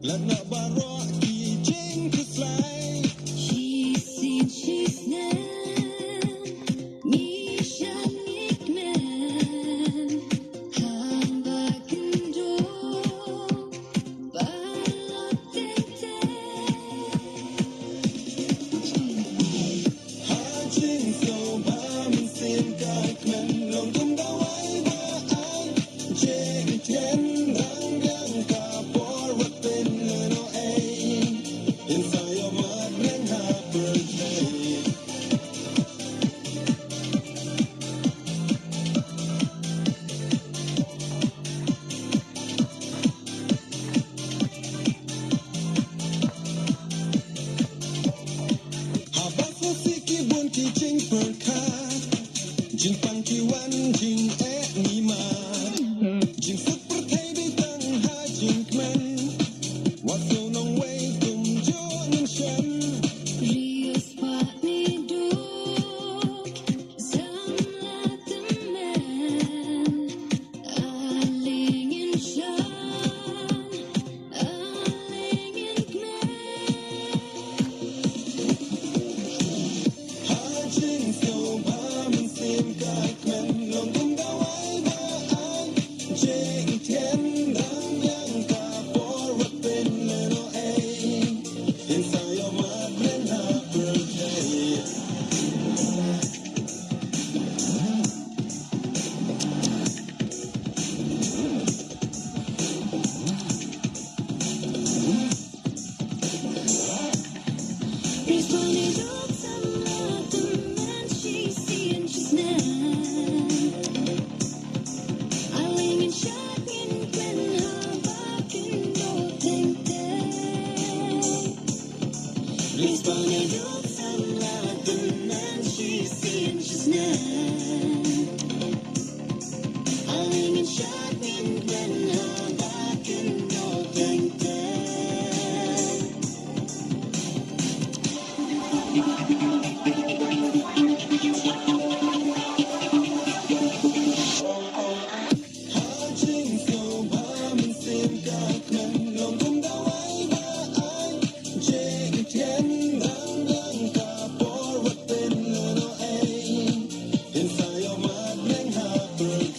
Let not borrow kijing to slide. She's seen, she's nan. Misha nikmen. Hamba kendo. Balotete. Hajing so bam sim kak men long kum da wai ba ai. Jeng ten rang yang ka por wat pen no ai. Inside your mind bring her birthday. Habas mo siki bun ki jing per kat. Jing pan ki wan jing e ni ma. Jing sut per thai di tang ha jing kmen. Wat so nong wei kum jo nong shen. Rio spot me duk. Samla teman. Aling in shan. Aling in kmen. Hajing so bam sim kak men long kum da wai ba ai. Jing ten rang yang ka por wat pen no ai. Inside your mind bring her birthday. Responding duk samla teman. She's seen, she's nan. Aling in shan in kmen. Hamba kendo teng teng. Responding duk samla teman. She's seen, she's nan. Aling in shan in kmen. Hamba kendo teng teng. Hajing so bam sim kak men long kum da wai ba ai. Jing ten rang yang ka por wat pen no ai. Inside your mind bring her birthday.